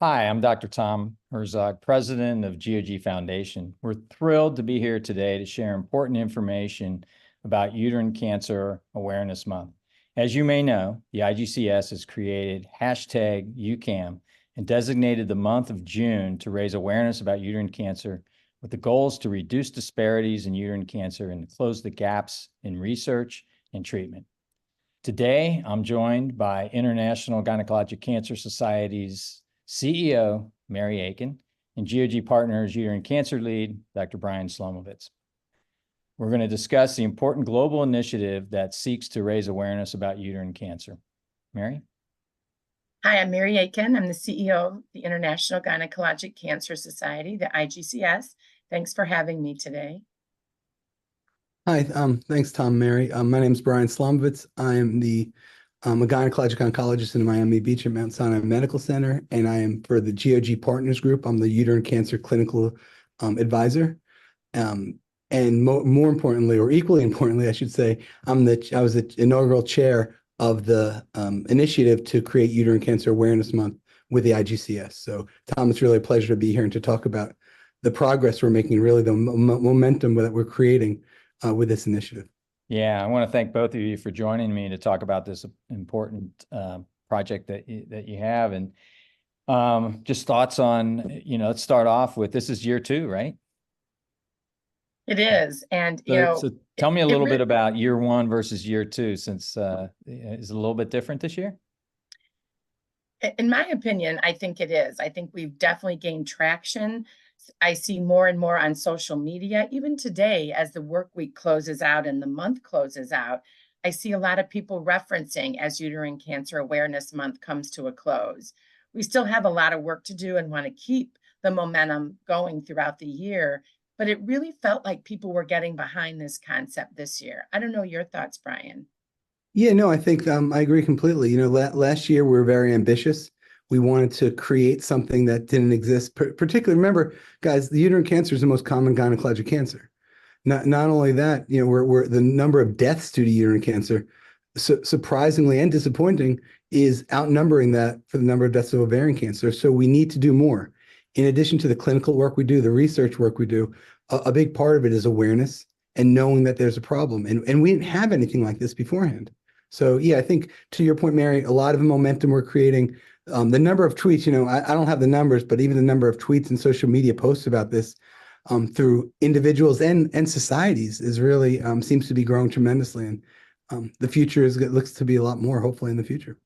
Hi, I'm Dr. Tom Herzog, president of GOG Foundation. We're thrilled to be here today to share important information about Uterine Cancer Awareness Month. As you may know, the IGCS has created hashtag Ucam and designated the month of June to raise awareness about uterine cancer with the goals to reduce disparities in uterine cancer and close the gaps in research and treatment. Today, I'm joined by International Gynecologic Cancer Society's CEO, Mary Aiken, and GOG Partners Uterine Cancer Lead, Dr. Brian Slomovitz. We're going to discuss the important global initiative that seeks to raise awareness about uterine cancer. Mary? Hi, I'm Mary Aiken. I'm the CEO of the International Gynecologic Cancer Society, the IGCS. Thanks for having me today. Hi, thanks, Tom, Mary. My name is Brian Slomovitz. I'm a gynecologic oncologist in Miami Beach at Mount Sinai Medical Center, and I am for the GOG Partners Group. I'm the uterine cancer clinical advisor. And more importantly, or equally importantly, I should say, I was the inaugural chair of the initiative to create Uterine Cancer Awareness Month with the IGCS. So, Tom, it's really a pleasure to be here and to talk about the progress we're making, really the momentum that we're creating with this initiative. Yeah, I want to thank both of you for joining me to talk about this important project that you have. And just thoughts on, let's start off with, this is year 2, right? It is. And, so tell me a little bit about year 1 versus year 2, since is it a little bit different this year? In my opinion, I think it is. I think we've definitely gained traction. I see more and more on social media. Even today, as the work week closes out and the month closes out, I see a lot of people referencing as Uterine Cancer Awareness Month comes to a close. We still have a lot of work to do and want to keep the momentum going throughout the year, but it really felt like people were getting behind this concept this year. I don't know your thoughts, Brian. Yeah, no, I think I agree completely. Last year we were very ambitious. We wanted to create something that didn't exist. Particularly, remember, guys, the uterine cancer is the most common gynecologic cancer. Not only that, we're the number of deaths due to uterine cancer, surprisingly and disappointing, is outnumbering that for the number of deaths of ovarian cancer. So we need to do more. In addition to the clinical work we do, the research work we do, a big part of it is awareness and knowing that there's a problem. And we didn't have anything like this beforehand. So yeah, I think to your point, Mary, a lot of the momentum we're creating. The number of tweets, I don't have the numbers, but even the number of tweets and social media posts about this through individuals and societies is really seems to be growing tremendously. And the future looks to be a lot more, hopefully, in the future.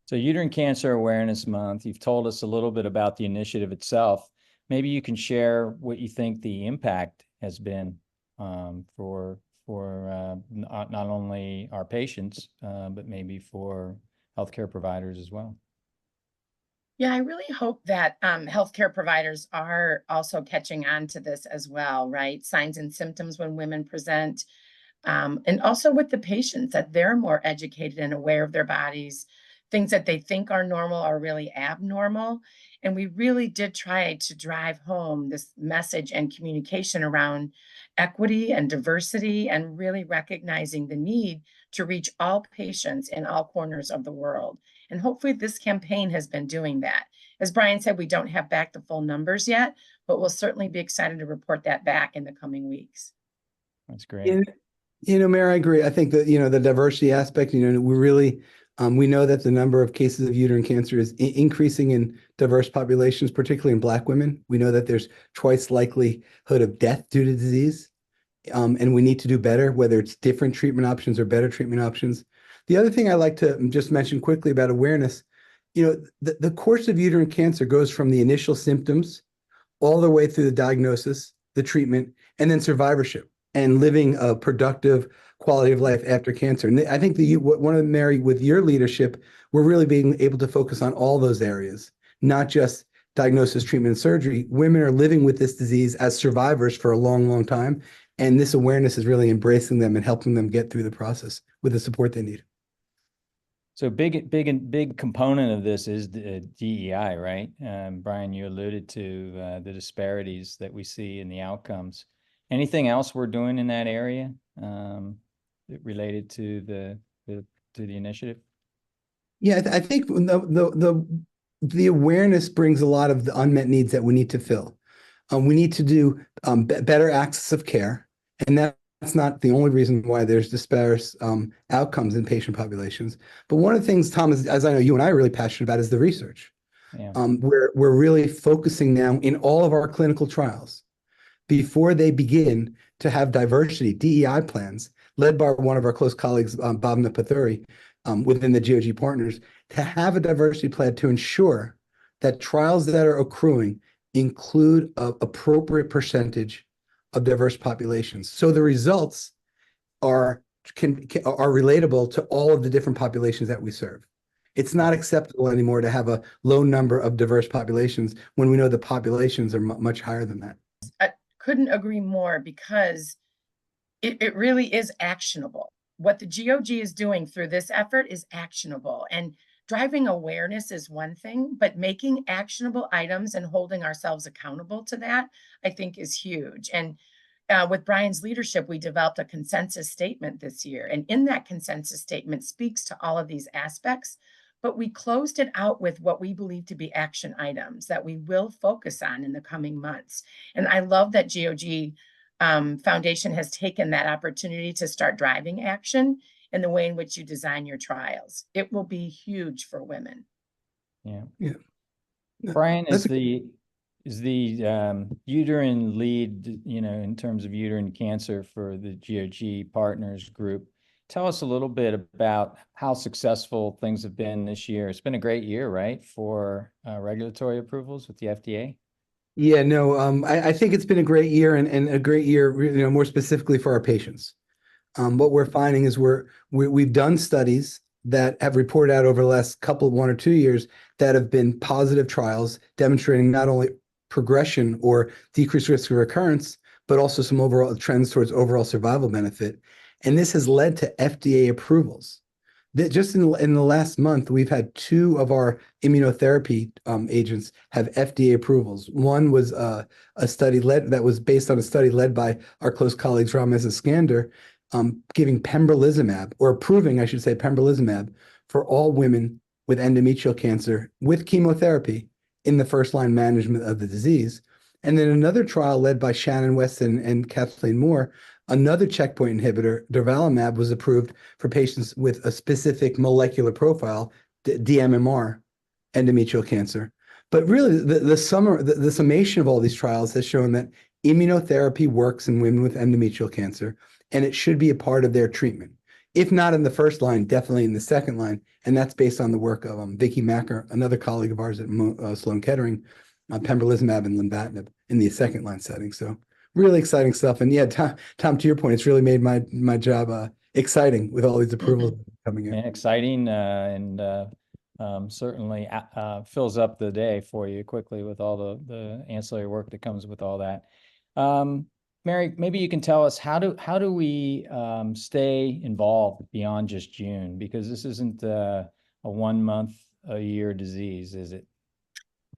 So Uterine Cancer Awareness Month, you've told us a little bit about the initiative itself. Maybe you can share what you think the impact has been for not only our patients, but maybe for healthcare providers as well. Yeah, I really hope that healthcare providers are also catching on to this as well, right? Signs and symptoms when women present, and also with the patients, that they're more educated and aware of their bodies. Things that they think are normal are really abnormal. And we really did try to drive home this message and communication around equity and diversity, and really recognizing the need to reach all patients in all corners of the world. And hopefully this campaign has been doing that. As Brian said, we don't have back the full numbers yet, but we'll certainly be excited to report that back in the coming weeks. That's great. Mary, I agree. I think that, the diversity aspect, we really, we know that the number of cases of uterine cancer is increasing in diverse populations, particularly in Black women. We know that there's twice likelihood of death due to disease. And we need to do better, whether it's different treatment options or better treatment options. The other thing I like to just mention quickly about awareness, the course of uterine cancer goes from the initial symptoms all the way through the diagnosis, the treatment, and then survivorship and living a productive quality of life after cancer. And I think one of the, Mary, with your leadership, we're really being able to focus on all those areas, not just diagnosis, treatment, and surgery. Women are living with this disease as survivors for a long, long time. And this awareness is really embracing them and helping them get through the process with the support they need. So big component of this is the DEI, right? Brian, you alluded to the disparities that we see in the outcomes. Anything else we're doing in that area related to the initiative? Yeah, I think the the awareness brings a lot of the unmet needs that we need to fill. We need to do better access of care, and that's not the only reason why there's disparate outcomes in patient populations. But one of the things, Tom, as I know you and I are really passionate about, is the research. Yeah. We're really focusing now in all of our clinical trials before they begin to have diversity, DEI plans, led by one of our close colleagues, Bhavna Pathuri, within the GOG partners, to have a diversity plan to ensure that trials that are accruing include an appropriate percentage of diverse populations. So the results are relatable to all of the different populations that we serve. It's not acceptable anymore to have a low number of diverse populations when we know the populations are much higher than that. I couldn't agree more, because it really is actionable. What the GOG is doing through this effort is actionable, and driving awareness is one thing, but making actionable items and holding ourselves accountable to that, I think, is huge. And with Brian's leadership, we developed a consensus statement this year. And in that consensus statement speaks to all of these aspects, but we closed it out with what we believe to be action items that we will focus on in the coming months. And I love that GOG Foundation has taken that opportunity to start driving action in the way in which you design your trials. It will be huge for women. Yeah. Yeah. Brian, is the uterine lead, in terms of uterine cancer for the GOG Partners Group. Tell us a little bit about how successful things have been this year. It's been a great year, right, for regulatory approvals with the FDA? Yeah, no, I think it's been a great year, and a great year, more specifically for our patients. What we're finding is we've done studies that have reported out over the last couple, 1 or 2 years, that have been positive trials demonstrating not only progression or decreased risk of recurrence, but also some overall trends towards overall survival benefit. And this has led to FDA approvals. Just in the last month, we've had 2 of our immunotherapy agents have FDA approvals. One was a study that was based on a study led by our close colleagues Ramez Iskander, giving pembrolizumab, or approving, I should say, pembrolizumab for all women with endometrial cancer with chemotherapy in the first-line management of the disease. And then another trial led by Shannon Weston and Kathleen Moore, another checkpoint inhibitor, durvalumab, was approved for patients with a specific molecular profile, dMMR, endometrial cancer. But really, the summation of all these trials has shown that immunotherapy works in women with endometrial cancer, and it should be a part of their treatment. If not in the first line, definitely in the second line. And that's based on the work of Vicky Macker, another colleague of ours at Sloan Kettering, pembrolizumab and lenvatinib in the second line setting. So really exciting stuff. And yeah, Tom, to your point, it's really made my job exciting with all these approvals coming in. Yeah, exciting, and certainly fills up the day for you quickly with all the ancillary work that comes with all that. Mary, maybe you can tell us how do we stay involved beyond just June, because this isn't a 1 month a year disease, is it?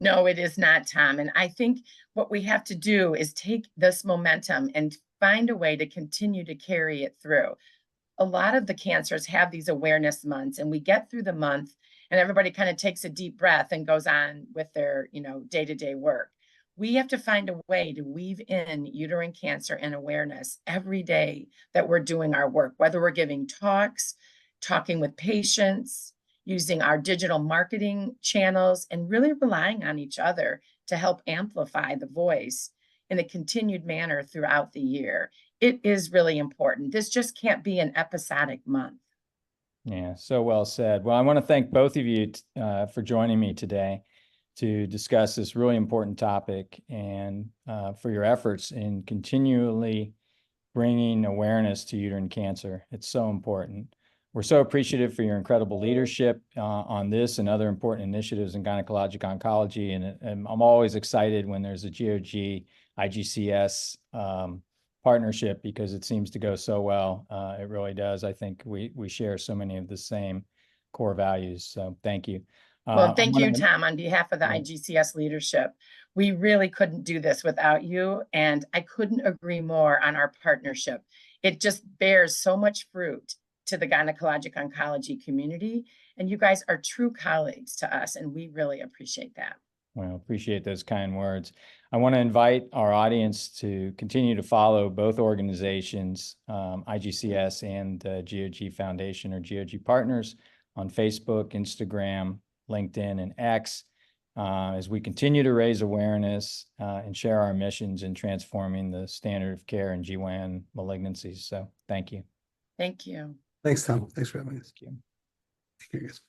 No, it is not, Tom. And I think what we have to do is take this momentum and find a way to continue to carry it through. A lot of the cancers have these awareness months, and we get through the month and everybody kind of takes a deep breath and goes on with their, day-to-day work. We have to find a way to weave in uterine cancer and awareness every day that we're doing our work, whether we're giving talks, talking with patients, using our digital marketing channels, and really relying on each other to help amplify the voice in a continued manner throughout the year. It is really important. This just can't be an episodic month. Yeah, so well said. Well, I want to thank both of you for joining me today to discuss this really important topic, and for your efforts in continually bringing awareness to uterine cancer. It's so important. We're so appreciative for your incredible leadership on this and other important initiatives in gynecologic oncology. And I'm always excited when there's a GOG IGCS partnership, because it seems to go so well. It really does. I think we share so many of the same core values. So thank you. Well, thank you, Tom, on behalf of the IGCS leadership. We really couldn't do this without you, and I couldn't agree more on our partnership. It just bears so much fruit to the gynecologic oncology community. And you guys are true colleagues to us, and we really appreciate that. Well, appreciate those kind words. I want to invite our audience to continue to follow both organizations, IGCS and GOG Foundation or GOG Partners, on Facebook, Instagram, LinkedIn, and X, as we continue to raise awareness and share our missions in transforming the standard of care in GYN malignancies. So thank you. Thank you. Thanks, Tom. Thanks for having us. Thank you. Take care, guys.